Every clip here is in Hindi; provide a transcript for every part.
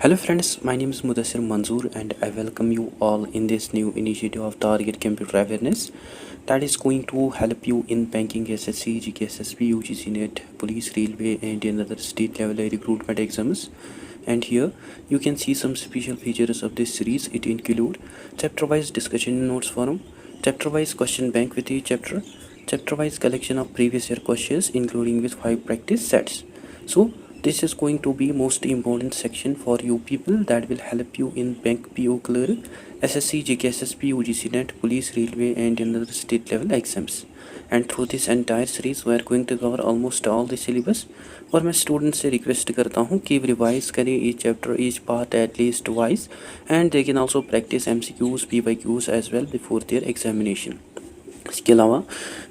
Hello friends, my name is Mudassir Manzoor and I welcome you all in this new initiative of Target Computer Awareness that is going to help you in banking, SSC, GKSSB, UGC NET, police, railway and another state level recruitment exams. And here you can see some special features of this series. It include chapter wise discussion notes forum, chapter wise question bank with each chapter wise collection of previous year questions including with 5 practice sets. So this is going to be most important section for you people that will help you in bank, PO clerk, SSC, GKSSB, UGC NET, police, railway and another state level exams. And through this entire series we are going to cover almost all the syllabus. और मैं स्टूडेंट से रिक्वेस्ट करता हूँ कि रिवाइज करें each chapter each part at least wise and they can also practise MCQs, PYQs as well before their examination. इसके अलावा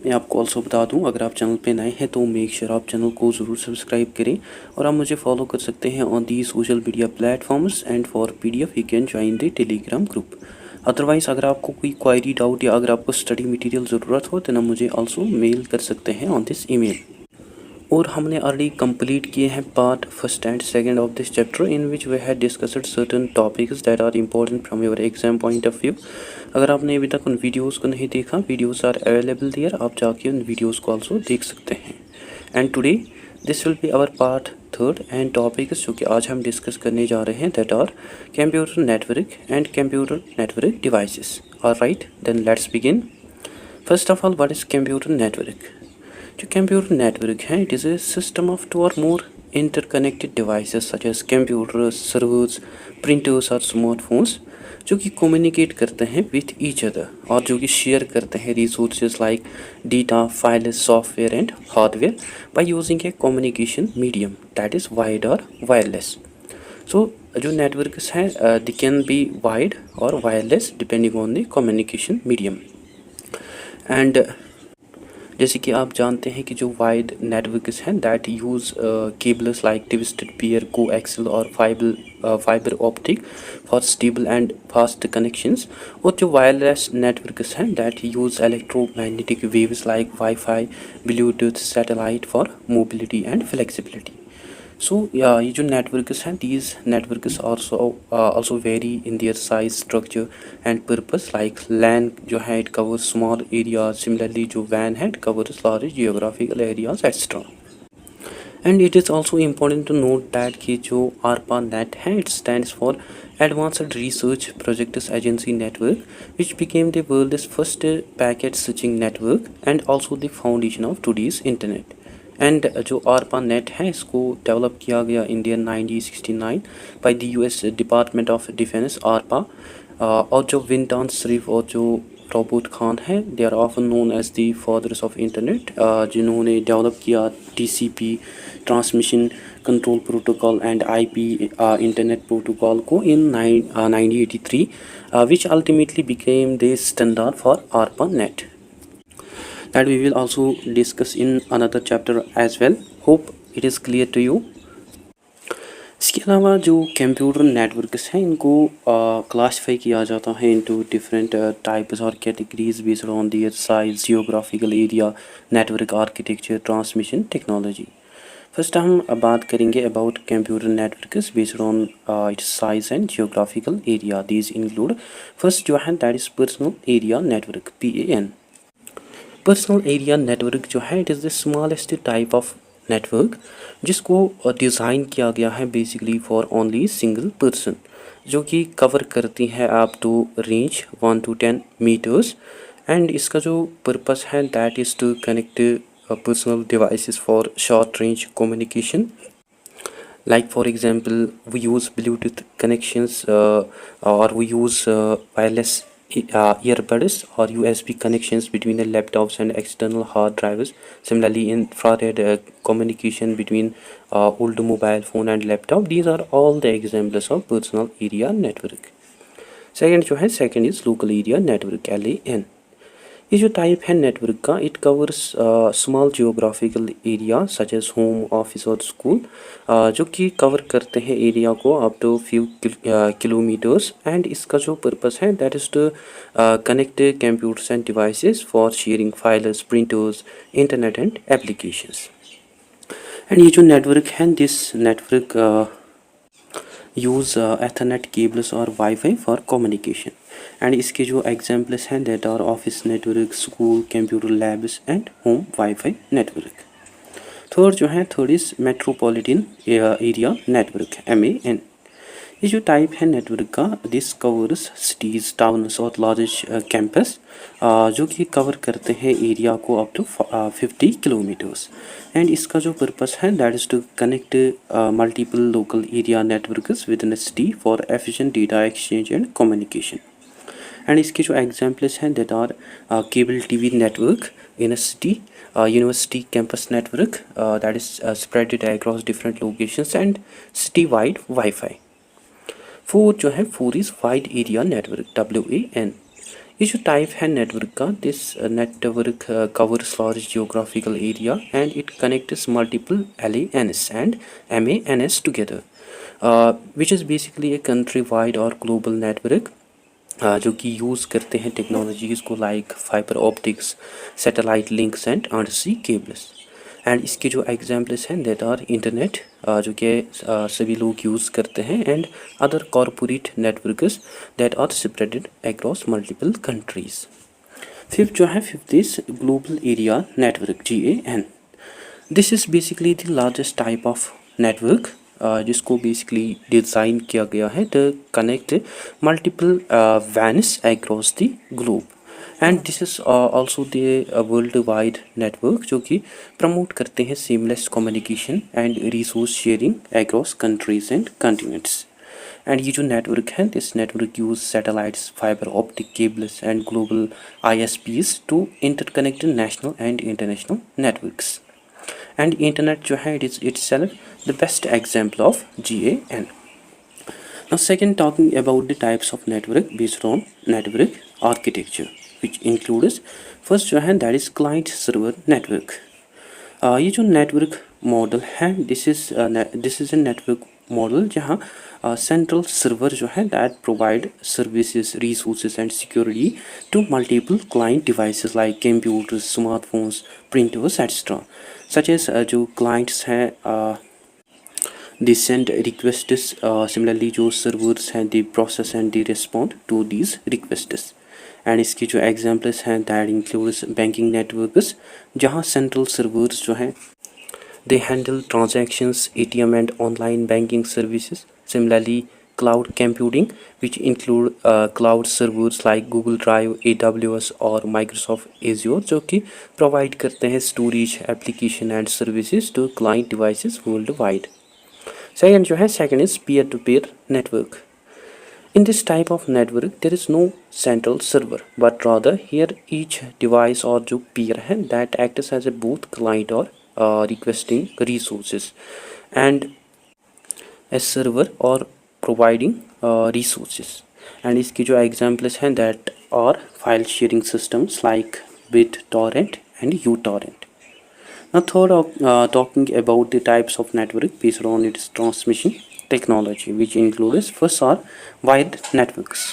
मैं आपको ऑल्सो बता दूं, अगर आप चैनल पे नए हैं तो मेक श्योर आप चैनल को ज़रूर सब्सक्राइब करें और आप मुझे फॉलो कर सकते हैं on the social media platforms and for PDF you can join the Telegram group. Otherwise अगर आपको कोई क्वायरी डाउट या अगर आपको स्टडी मटेरियल ज़रूरत हो तो आप मुझे ऑल्सो मेल कर सकते हैं ऑन दिस ईमेल। और हमने ऑलरेडी कंप्लीट किए हैं part first and second of this chapter in which we had discussed certain topics that are important from your exam point of view. अगर आपने अभी तक उन वीडियोस को नहीं देखा, वीडियोस आर अवेलेबल देयर, आप जाके उन वीडियोस को आल्सो देख सकते हैं। And today this will be our part third and topics जो कि आज हम डिस्कस करने जा रहे हैं that are computer network and computer network devices. Alright, then let's begin. First of all, what is computer network? जो कंप्यूटर नेटवर्क है, it is a system of 2 और more interconnected devices such as computers, servers, printers और स्मार्टफोन्स जो कि कम्युनिकेट करते हैं विथ ईच अदर और जो कि शेयर करते हैं resources like data, files, software and hardware by using a communication medium that is wired और वायरलेस। सो जो नेटवर्क्स हैं दे कैन बी वाइड और wireless depending on the communication medium. And जैसे कि आप जानते हैं कि जो वाइड नेटवर्क्स हैं that use cables like twisted pair, coaxial और fibre optic for stable and fast connections. और जो वायरलेस नेटवर्क्स हैं that use electromagnetic waves like wifi, Bluetooth, satellite for mobility and flexibility. So ये जो नेटवर्क्स हैं, these networks also vary in their size, structure and purpose. like LAN जो है it covers small areas, similarly जो WAN है it covers large geographical areas etc. And it is also important to note that कि जो ARPANET है it stands for Advanced Research Projects Agency Network, which became the world's first packet switching network and also the foundation of today's internet. And जो ARPANET है इसको डेवलप किया गया Indian 1969 by the US department of defence ARPA। और जो विंटन शरीफ और जो रॉबर्ट खान है they are often known as the fathers of internet, जिन्होंने डेवलप किया TCP transmission control protocol and IP internet protocol को in 1983 which ultimately became the standard for ARPANET that we will also discuss in another chapter as well. Hope it is clear to you. इसके अलावा जो कंप्यूटर नेटवर्क्स हैं इनको क्लासीफाई किया जाता है इनटू डिफरेंट टाइप्स और categories based on their size, geographical area, network architecture, transmission technology. First हम बात करेंगे about computer networks based on it's size and geographical area. These include first जो है that is personal area network, PAN। Personal area network जो है it is the smallest type of network जिसको डिज़ाइन किया गया है basically for only single person, जो कि कवर करती है up to range 1 to 10 metres. And इसका जो पर्पस है that is to connect personal devices for short range communication. Like for example, we use Bluetooth connections or we use wireless earbuds or USB connections between the laptops and external hard drives. Similarly, infrared communication between old mobile phone and laptop. These are all the examples of personal area network. Second जो है, second is local area network, LAN. ये जो टाइप है नेटवर्क का it covers small geographical area such as home, office और स्कूल, जो कि कवर करते हैं एरिया को up to few kilometres. And इसका जो पर्पस है that is to connect computers and devices for sharing files, printers, internet and applications. And ये जो नेटवर्क है this network use Ethernet cables or Wi-Fi for communication. And इसके जो examples हैं that are office network, school computer labs and home Wi-Fi network. Third जो है third is metropolitan area network MAN. ये जो टाइप है नेटवर्क का दिस कवर्स सिटीज़ टाउन्स और लार्ज कैंपस जो कि कवर करते हैं एरिया को अप टू 50 किलोमीटर्स. एंड इसका जो पर्पस है that is to connect multiple local area networks within a city for efficient data exchange and communication. And इसके जो एग्जाम्पल्स हैं that are cable TV network in a city, university campus network that is spread it across different locations and city-wide Wi-Fi. Four जो है four is wide area network WAN. ये जो टाइप है नेटवर्क का this network covers large geographical area and it connects multiple LANs and MANs together, which is basically a country wide और global network जो कि यूज़ करते हैं टेक्नोलॉजीज़ को like fibre optics, satellite links and undersea cables. And इसके जो एग्जाम्पल्स हैं दैट आर इंटरनेट जो कि सभी लोग यूज़ करते हैं and other corporate networks that are spreaded across multiple countries. Fifth जो है fifth is global area network GAN. This is basically the largest type of network जिसको बेसिकली डिज़ाइन किया गया है to connect multiple WANs across the globe. And this is also the world wide network जो कि प्रमोट करते हैं seamless communication and resource sharing across countries and continents. And ये जो नेटवर्क है this network use satellites, fibre optic cables and global ISPs to interconnect national and international networks. And internet जो है it is itself the best example of GAN. Now second, talking about the types of network based on network architecture which includes first जो है that is client server network. ये जो नेटवर्क मॉडल है this is a network model जहाँ सेंट्रल सर्वर जो है that provide services, resources and security to multiple client devices like computers, smartphones, printers etcetera. Such as जो क्लाइंट्स हैं they send requests, similarly जो servers हैं they process and they respond to these requests. And इसकी जो एग्जाम्पल्स हैं दैट इंक्लूड्स बैंकिंग नेटवर्क्स जहाँ सेंट्रल सर्वर्स जो हैं they handle transactions, ATM and online banking services. Similarly, cloud computing, which include cloud servers like Google Drive, AWS और Microsoft Azure, जो कि provide करते हैं storage, application and services to client devices worldwide. Second जो है second is peer-to-peer network. In this type of network, there is no central server, but rather here each device or जो peer है that acts as a both client or requesting resources and a server or providing resources. And इसकी जो examples हैं that are file sharing systems like BitTorrent and uTorrent. Now third, talking about the types of network based on its transmission technology, which includes first are wired networks.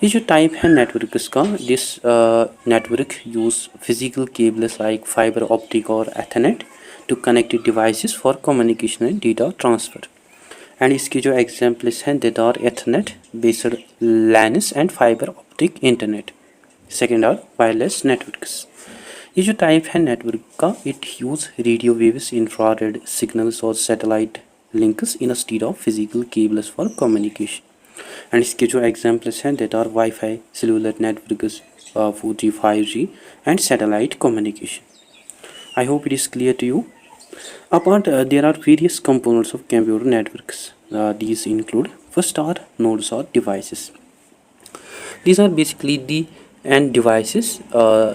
ये जो टाइप है नेटवर्क्स का this network use physical cables like fibre optic और Ethernet to connect devices for communication and data transfer. And इसके जो एग्जाम्पल्स हैं that are Ethernet based LANs and fibre optic internet. Second are wireless networks. ये जो टाइप है नेटवर्क का it use radio waves, infrared signals और satellite links in a state of physical cables for communication. And इसके जो एग्जाम्पल्स हैं that are wifi, cellular networks, 4G, 5G and satellite communication. I hope it is clear to you. Apart, there are various components of computer networks. These include first are nodes or devices. These are basically the end devices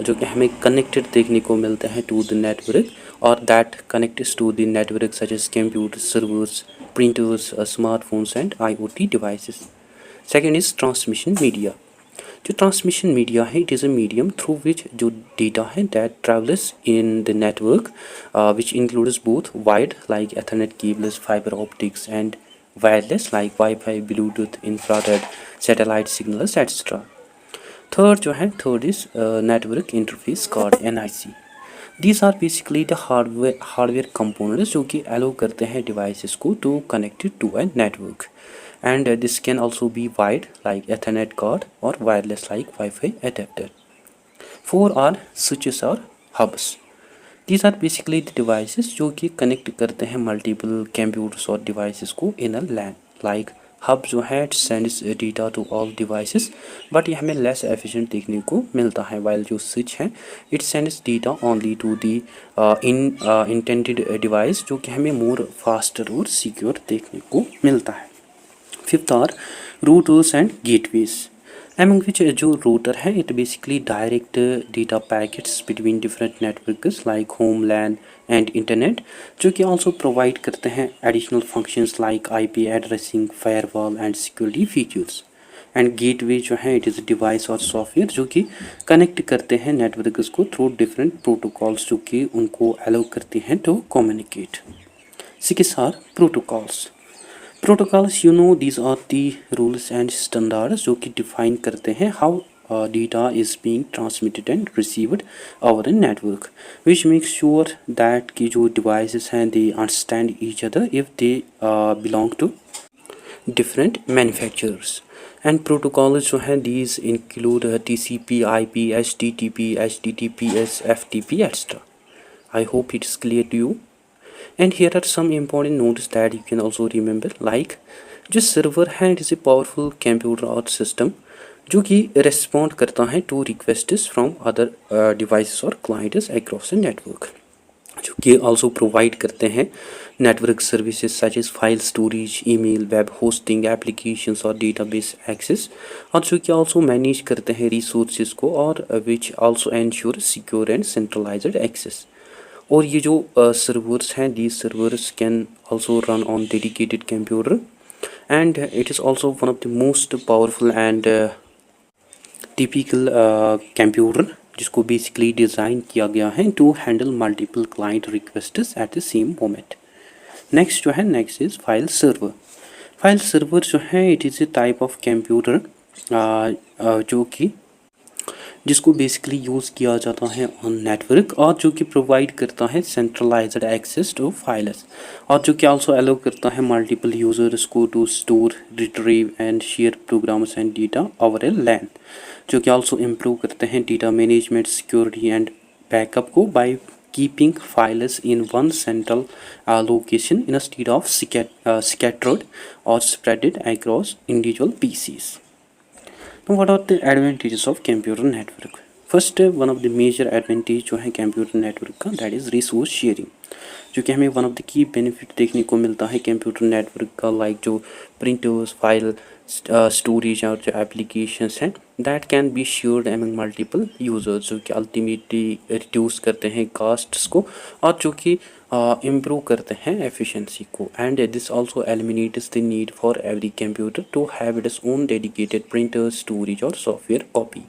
जो कि हमें connected देखने को मिलते हैं to the network or that connects to the network such as computers, servers, printers, smartphones and IoT devices. Second is transmission media. जो ट्रांसमिशन मीडिया है it is a medium through which जो डेटा है that travels in the network which includes both wired like ethernet cables, fibre optics and wireless like wifi, Bluetooth, infrared, satellite signals etcetera. Third जो है third is network interface card NIC. These are basically the hardware components जो कि अलो करते हैं डिवाइसेस को to connected to a network. and this can also be wired like Ethernet cord or wireless like Wi-Fi adapter. 4 are switches or hubs. These are basically the devices जो कि कनेक्ट करते हैं मल्टीपल कंप्यूटर्स और डिवाइसेस को इन अ लैन. लाइक हब जो है it sends data to all devices, but ये हमें लेस एफिशिएंट देखने को मिलता है. वाइल जो स्विच है it sends data only to the intended device, जो कि हमें मोर फास्टर और सिक्योर देखने को मिलता है. Fifth are routers and gateways, among which जो router है it basically direct data packets between different networks like home LAN and internet, जो कि also provide करते हैं additional functions like IP addressing, firewall and security features. And gateway जो है इट इज़ डिवाइस और सॉफ्टवेयर जो कि कनेक्ट करते हैं नेटवर्क्स को थ्रू डिफरेंट प्रोटोकॉल्स जो कि उनको अलाउ करते हैं to communicate. Six are protocols. Protocols you know these are the rules and standards जो कि डिफाइन करते हैं how data is being transmitted and received over a network, which makes sure that कि जो डिवाइसेस हैं they understand each other if they belong to different manufacturers. And protocols जो हैं these include TCP, IP, HTTP, HTTPS, FTP, etc. I hope it is clear to you. And here are some important notes that you can also remember, like जो server है it is a powerful computer or system जो कि respond करता है to requests from other devices or clients across the network, जो कि also provide करते हैं network services such as file storage, email, web hosting, applications और database access, और जो कि also manage करते हैं resources को और which also ensure secure and centralized access. और ये जो servers हैं these servers can also run on dedicated computer and it is also one of the most powerful and typical computer जिसको बेसिकली डिज़ाइन किया गया है to handle multiple client requests at the same moment. Next जो है next is file server. File server जो है it is a type of computer जो कि जिसको बेसिकली यूज़ किया जाता है ऑन नेटवर्क और जो कि प्रोवाइड करता है सेंट्रलाइज्ड एक्सेस टू फाइल्स और जो कि आल्सो अलाउ करता है मल्टीपल यूज़र्स को to store, retrieve and share programs and data over a LAN, जो कि आल्सो इम्प्रूव करते हैं data management, security and backup को by keeping files in one central location instead of scattered or spread across individual PCs. Now what are the advantages of computer network? First one of the major advantage जो है computer network का that is resource sharing, जो कि हमें one of the key benefit देखने को मिलता है computer network का, like जो printers, file storage और जो applications हैं that can be shared among multiple users, जो कि ultimately reduce करते हैं costs को और जो कि improve करते हैं efficiency को. And this also eliminates the need for every computer to have its own dedicated printer, storage और software copy.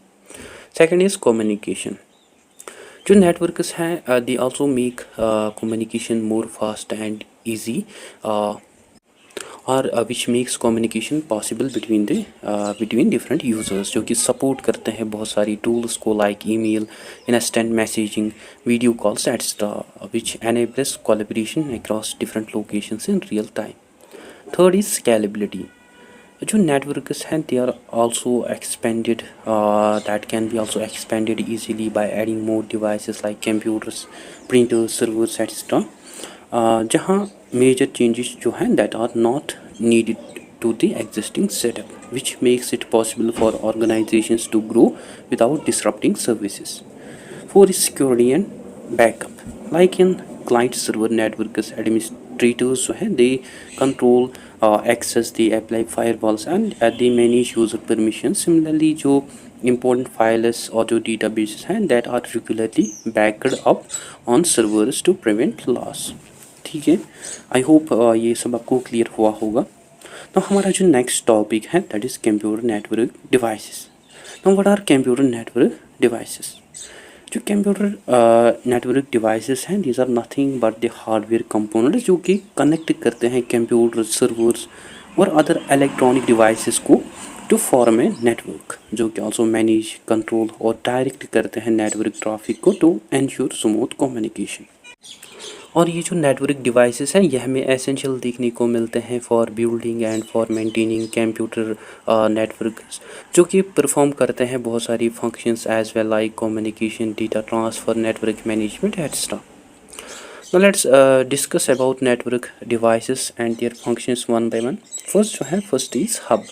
Second is communication. जो networks हैं they also make communication more fast and easy और which makes communication possible between different users, जो कि support करते हैं बहुत सारी tools को like email, instant messaging, video calls etc. which enables collaboration across different locations in real time. Third is scalability. जो networks हैं they are also expanded that can be also expanded easily by adding more devices like computers, printers, servers etc. जहाँ major changes जो हैं that are not needed to the existing setup, which makes it possible for organizations to grow without disrupting services. 4 is security and backup. Like in client server networks, administrators जो हैं they control access, they apply firewalls and they manage user permissions. Similarly जो important files और जो databases हैं that are regularly backed up on servers to prevent loss. ठीक है, आई होप ये सब आपको क्लियर हुआ होगा. तो हमारा जो नेक्स्ट टॉपिक है that is computer network devices. तो what are computer network devices? जो कंप्यूटर नेटवर्क डिवाइसेस हैं these are nothing but the hardware components जो कि कनेक्ट करते हैं कंप्यूटर, सर्वर्स और अदर इलेक्ट्रॉनिक डिवाइसेस को टू फॉर्म ए नेटवर्क, जो कि ऑल्सो मैनेज, कंट्रोल और डायरेक्ट करते हैं नेटवर्क ट्रैफिक को टू एंश्योर स्मूथ कम्युनिकेशन. और ये जो नेटवर्क डिवाइसेस हैं ये हमें एसेंशियल देखने को मिलते हैं for building and for maintaining computer network, जो कि परफॉर्म करते हैं बहुत सारी functions as well like communication, data transfer, network management etcetera. Now let's discuss about network devices and their functions one by one. First is hub.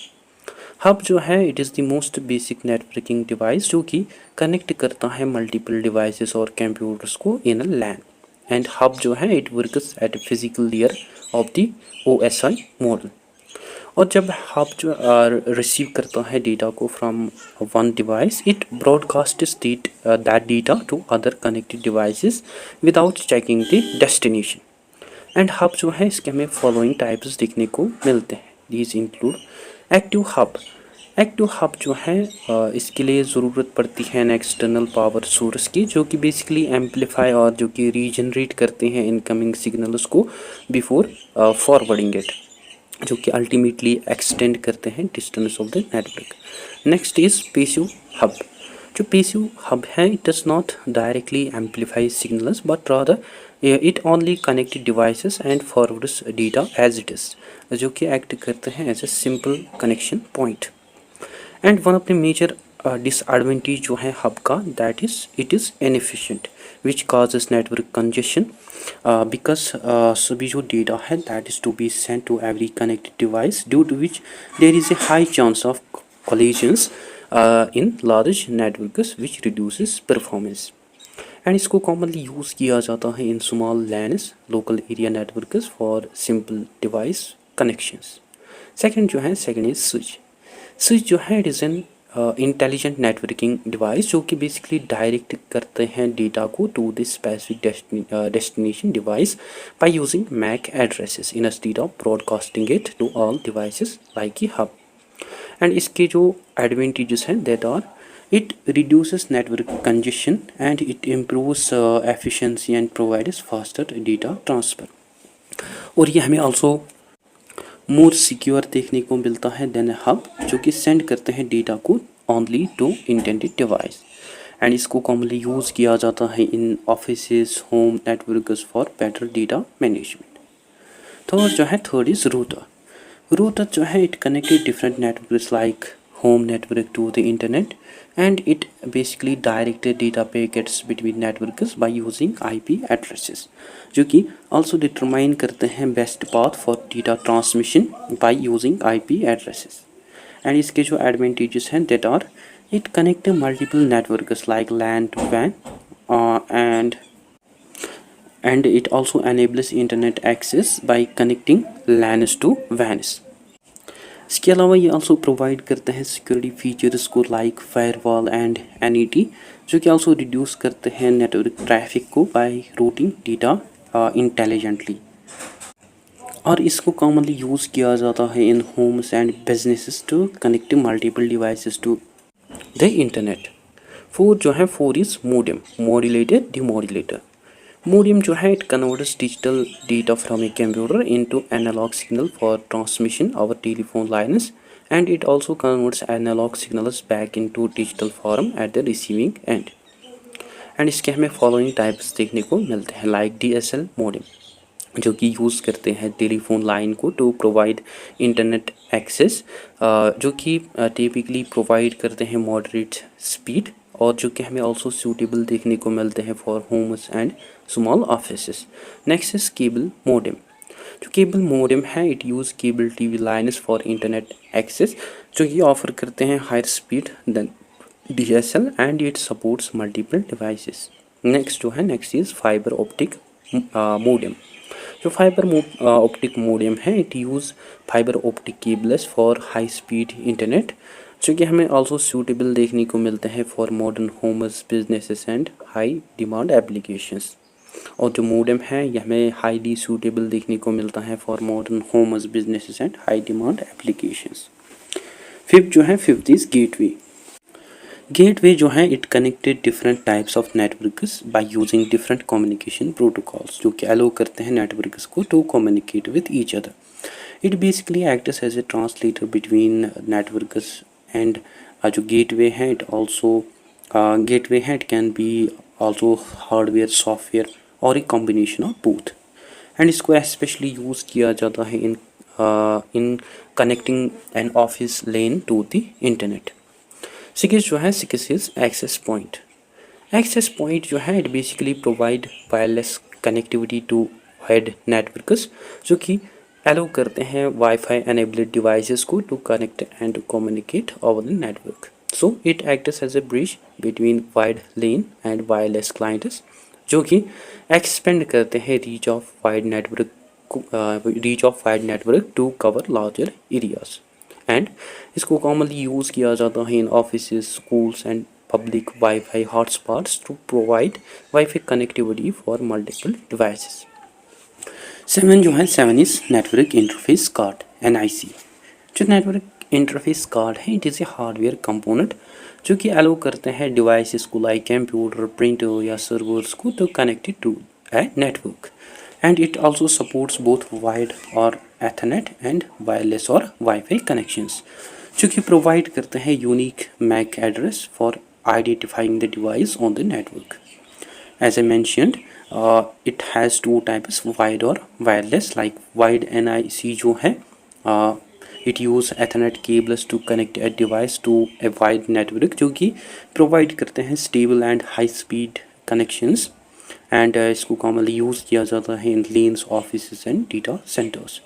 Hub जो है it is the most basic networking device जो कि कनेक्ट करता है मल्टीपल डिवाइसेस और कंप्यूटर्स को इन अ लैन. एंड हब जो है it works at physical layer of the OSI model. और जब हब जो रिसीव करता है डेटा को from one device, it broadcasts that data to other connected devices without checking the destination. And hub जो है इसके हमें फॉलोइंग टाइप्स देखने को मिलते हैं. These include active hub. Active hub जो है इसके लिए ज़रूरत पड़ती है एन एक्सटर्नल पावर सोर्स की, जो कि बेसिकली एम्पलीफाई और जो कि रीजनरेट करते हैं इनकमिंग सिग्नल्स को बिफोर फॉरवर्डिंग इट, जो कि अल्टीमेटली एक्सटेंड करते हैं distance of the network. Next is passive hub. जो पैसिव हब है it does not directly amplify signals but rather it only connected devices and forwards data as it is, जो कि एक्ट करते हैं as a simple connection point. And one of the major disadvantage जो है हब का that is it is inefficient which causes network congestion because सभी जो डेटा है that is to be sent to every connected device due to which there is a high chance of collisions in large networks which reduces performance. एंड इसको कॉमनली यूज़ किया जाता है in small LANs local area networks for simple device connections. Second is switch. Switch जो है it is an intelligent networking device जो कि बेसिकली डायरेक्ट करते हैं डेटा को to the specific destination device by using MAC addresses instead of broadcasting it to all devices like a hub. And इसके जो एडवांटेजेस हैं that are it reduces network congestion and it improves efficiency and provides faster data transfer. और ये हमें also more secure देखने को मिलता है देन हब जो कि सेंड करते हैं डेटा को only to intended device. And इसको कॉमनली यूज़ किया जाता है in offices home networks for better data management. Third is router. Router जो है it connected different networks like home network to the internet and it basically directed data packets between networks by using IP addresses, जो कि also determine करते हैं best path for data transmission by using IP addresses. and इसके जो advantages हैं that are it connect multiple networks like LAN to WAN and it also enables internet access by connecting LANs to WANs. इसके अलावा ये आल्सो प्रोवाइड करते हैं सिक्योरिटी फीचर्स को लाइक फायरवॉल एंड NET, जो कि आल्सो रिड्यूस करते हैं नेटवर्क ट्रैफिक को बाय रूटिंग डेटा इंटेलिजेंटली. और इसको कॉमनली यूज़ किया जाता है in homes and businesses to connect multiple devices to the internet. Four is modem, modulator, demodulator. Modem जो है it converts digital data from a computer into analog signal for transmission over telephone lines and it also converts analog signals back into digital form at the receiving end. And इसके हमें फॉलोइंग टाइप्स देखने को मिलते हैं लाइक DSL modem जो कि यूज़ करते हैं टेलीफोन लाइन को टू प्रोवाइड इंटरनेट एक्सेस, जो कि टिपिकली प्रोवाइड करते हैं मॉडरेट स्पीड और जो कि हमें ऑल्सो सूटेबल देखने को मिलते हैं for homes and small offices. Next is cable modem. जो केबल मोडेम है it use cable TV lines for internet access, जो कि ऑफर करते हैं higher speed than DSL and it supports multiple devices. Next is fibre optic modem. जो फाइबर ऑप्टिक मोडेम है it use fibre optic cables for high speed internet, जो कि हमें ऑल्सो सूटेबल देखने को मिलते हैं for modern homes businesses and high demand applications. और जो मोडेम है यह हमें हाईली सूटेबल देखने को मिलता है for modern homes businesses and high demand applications. Fifth is gateway. Gateway जो है it connected different types of networks by using different communication protocols, जो कि अलो करते हैं नेटवर्क्स को to communicate with each other. It basically acts as a translator between networks and जो गेटवे है इट ऑल्सो गेटवे है it can be also hardware, software और एक कॉम्बिनेशन ऑफ बोथ। एंड इसको स्पेशली यूज़ किया जाता है in connecting an office LAN to the internet. Six जो है six is access point. Access point जो है it basically provide wireless connectivity to wide networks, जो कि अलाउ करते हैं वाईफाई एनेबल्ड डिवाइसेस को to connect and communicate over the network. So it acts as a bridge between wide LAN and wireless clients, जो कि एक्सपेंड करते हैं reach of wide network to cover larger areas. And इसको कॉमनली यूज़ किया जाता है इन office, schools and public Wi-Fi hotspots to provide Wi-Fi connectivity for multiple devices. 7 जो है 7 is network interface card NIC। जो नेटवर्क इंटरफेस कार्ड है it is a hardware component जो कि अलाउ करते हैं डिवाइसेस को लाइक कंप्यूटर, प्रिंटर या सर्वर्स को to connected to a network. And it also supports both wide और एथरनेट एंड वायरलेस और वाईफाई कनेक्शंस, जो कि प्रोवाइड करते हैं unique MAC address for identifying the device on the network. As I mentioned, it has two types, wide or wireless. Like wide NIC जो है it use Ethernet cables to connect a device to a wide network, जो कि provide करते हैं stable and high speed connections, and इसको commonly use किया जाता है in lanes, offices and data centers.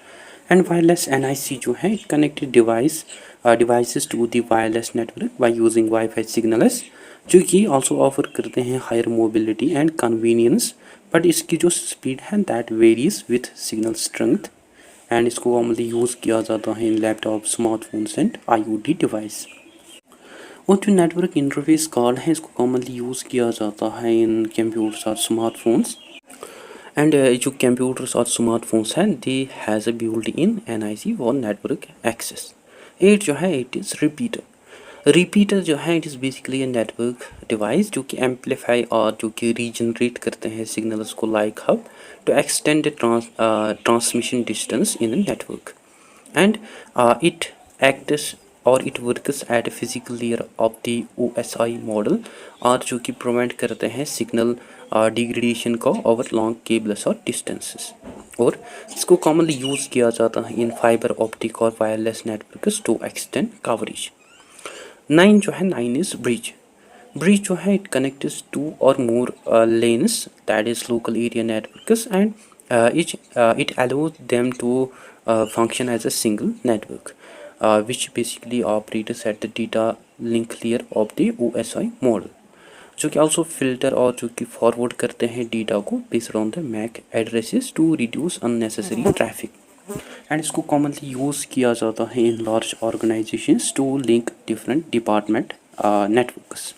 And wireless NIC जो है it connected devices to the wireless network by using Wi-Fi signals, जो कि also offer करते हैं higher mobility and convenience, but इसकी जो speed है that varies with signal strength, and इसको commonly use किया जाता है in laptop, smartphones and IoT device। और जो नेटवर्क इंटरफेस कार्ड है इसको कॉमनली यूज़ किया जाता है इन कंप्यूटर्स और स्मार्टफोन्स। एंड जो कंप्यूटर्स और स्मार्टफोन्स हैं they has a built in NIC और नेटवर्क एक्सेस। 8 जो है इट इज़ रिपीटर जो है it is basically a network device जो कि एम्पलीफाई और जो कि रीजनरेट करते हैं सिग्नल्स को like hub to extend transmission distance in network. And it acts और it works at a physical layer of the OSI model, और जो कि प्रोवाइड करते हैं सिग्नल डिग्रेडेशन को ओवर लॉन्ग केबल्स और डिस्टेंसेस। और इसको कॉमनली यूज़ किया जाता है इन फाइबर ऑप्टिक और wireless networks to extend coverage. 9 जो है 9 इज ब्रिज जो है इट कनेक्ट्स टू और मोर lanes, that is local area networks, and it allows them to function as a single network, which basically operates at the data link layer of the OSI model, जो कि also filter और जो कि forward करते हैं data को based on the MAC addresses to reduce unnecessary traffic। And इसको कॉमनली यूज़ किया जाता है in large organisations to link different department networks.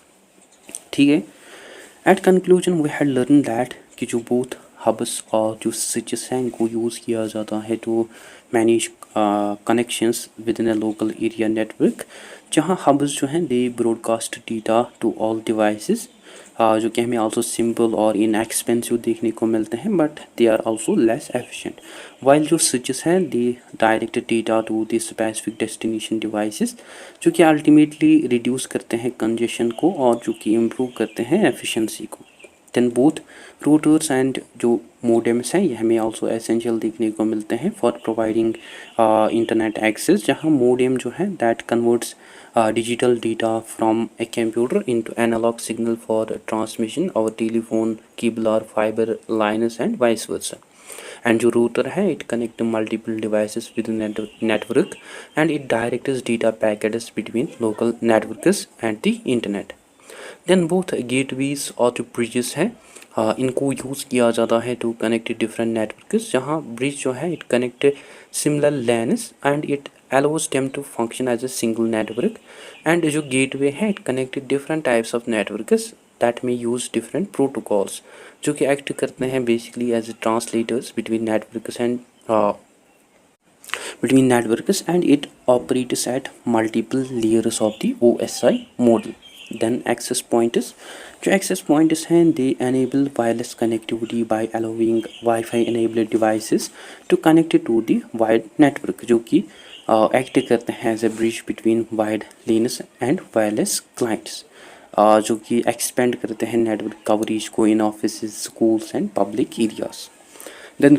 ठीक है, at conclusion we had learn that कि जो बोथ हब्स और जो स्विचेस हैं इनको यूज़ किया जाता है to manage connections within a local area network, जहाँ हब्स जो हैं they broadcast data to all devices, जो कि हमें आल्सो सिंपल और इनएक्सपेंसिव देखने को मिलते हैं, but they are also less efficient. While जो स्विचेस हैं they direct data to the specific destination devices, जो कि अल्टीमेटली रिड्यूस करते हैं कंजेशन को और जो कि इम्प्रूव करते हैं एफिशिएंसी को। देन बोथ रूटर्स एंड जो मोडेम्स हैं ये हमें आल्सो एसेंशियल देखने को मिलते हैं फॉर प्रोवाइडिंग इंटरनेट एक्सेस, जहाँ मोडेम जो है that converts digital data from a computer into analog signal for transmission over telephone, cable or fiber lines and vice versa. And जो router है it connect multiple devices within network and it directs data packets between local networks and the internet. Then both gateways और जो bridges हैं इनको यूज़ किया जाता है टू कनेक्ट डिफरेंट नेटवर्क्स, जहाँ ब्रिज जो है it connect similar lanes and it allows them to function as a single network, and जो gateway है it connect different types of networks that may use different protocols, जो कि act करते हैं basically as translators between networks and it operates at multiple layers of the OSI model. Then access points, जो access points हैं they enable wireless connectivity by allowing Wi-Fi enabled devices to connect to the wide network, जो कि एक्ट करते हैं as a bridge between wired LANs and wireless clients. जो कि एक्सपेंड करते हैं नेटवर्क कवरेज को in office, schools and public areas. Then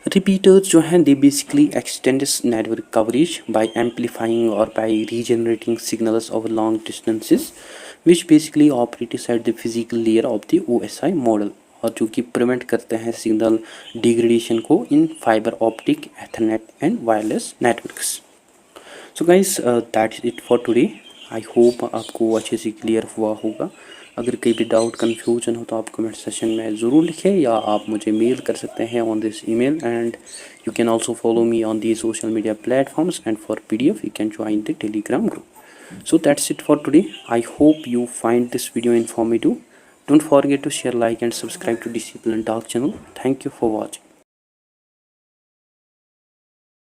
repeaters जो हैं they basically extends network coverage by amplifying और by regenerating signals over long distances which basically operates at the physical layer of the OSI model, और जो कि प्रिवेंट करते हैं सिग्नल डिग्रेडेशन को in fibre optic, Ethernet and wireless networks. So guys that is it for today. I hope आपको अच्छे से क्लियर हुआ होगा। अगर कहीं भी डाउट कन्फ्यूजन हो तो आप कमेंट सेशन में ज़रूर लिखें, या आप मुझे मेल कर सकते हैं on this email, and you can also follow me on the social media platforms, and for PDF you can join the Telegram group. So that's it for today. I hope you find this video informative. Don't forget to share, like and subscribe to Discipline Talk channel. Thank you for watching.